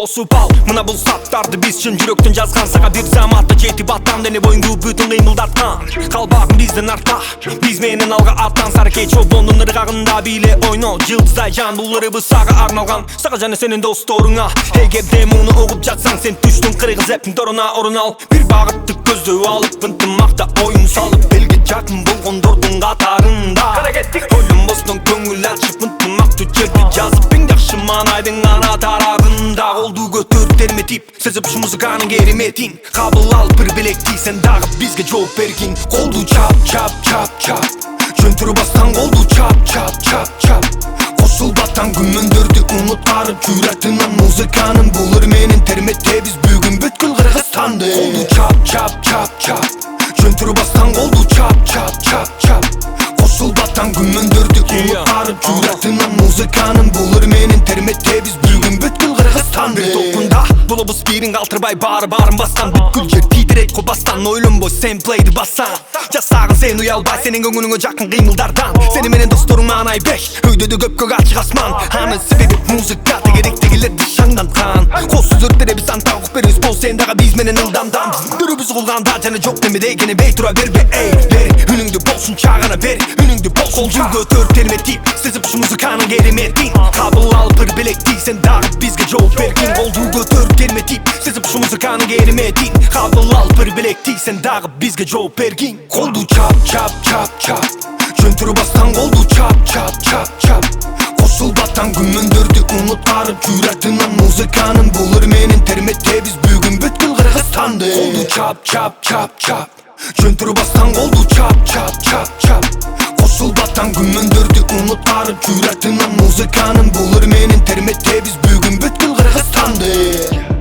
Тосуп ал, мына бул саптарды биз үчүн жүрөктөн жазган. Сага бир заматта жетип баттан Дене-боюңду бүтүн кыймылдаткан. Калбагын бизден артта, биз менен алга аттан. Саркеч обондун ыргагында бийле ойно, жылдыздай жан. Бул ырыбыз сага арналган. Сага жана сенин досторуңа. Эгерде муну угуп жатсаң, сен түштүң кыргыз эптин торуна орун ал. Бир багытты көздөп алып, ынтымакта оюн салып, элге жакын болгондордун катарында. Ойлонбостон көңүл ачып, ынтымактуу жерди жазып, эң жакшы маанайдын ана тарабында. Колду көтөр терметип, сезип ушу музыканын кереметин. Кабыл ал бир белекти, сен дагы бизге жооп бергин. Колду чап, чап, чап, чап. Жөнтүрүп бастан колду чап, чап, чап, чап. Кошул баттан күмөндөрдү унуткарып, жүрөктөн музыканын булыр менен терметтебиз бүгүн бүткүл Кыргызстанды. Колду чап, чап, чап, чап. Жөнтүрүп бастан колду чап, чап, чап, чап. Кошул баттан күмөндөрдү унуткарып, жүрөктөн музыканын булыр менен терметтебиз бүгүн бүткүл Кыргызстанды. Топунда булубуз бирин калтырбай баары-баарын баскан. Бүткүл жер тийдирейт кобастан, ойлонбой сен плейди бассан. Жасагын сен уялбай, сенин көңүлүңө жакын кыймылдардан. Сени менен досторуң маанай беш, өйдөдө көпкө ачык асман. Анын себеби музыка тегеректегилерди шаңдантан. Кол сөздөр биз антак ук беребиз, бол сен дагы биз менен ылдамдан. Дүрүбүз кулганда жана жок немеде экени бей тура бербе, эй бер. Үнүңдү болсун чагана бер, үнүңдү бол колду көтөр терметип, сезип ушу музыканын кереметин. Кабыл ал бир белекти, сен дагы бизге жооп бергин. Колду көтөр терметип, сезип ушу музыканын кереметин. Кабыл ал бир белекти, сен дагы бизге жооп бергин. Колду чап, чап, чап, чап. Жөнтүрүп бастан колду чап, чап, чап, чап. Кошул баттан күмөндөрдү унуткарып, жүрөктөн музыканын булыр менен терметтебиз бүгүн бүткүл Кыргызстанды. Колду чап, чап, чап, чап. Жөнтүрүп бастан колду чап, чап, чап, чап. Кошул баттан күмөндөрдү унуткарып, жүрөктөн музыканын булыр менен терметтебиз бүгүн бүткүл Кыргызстанды.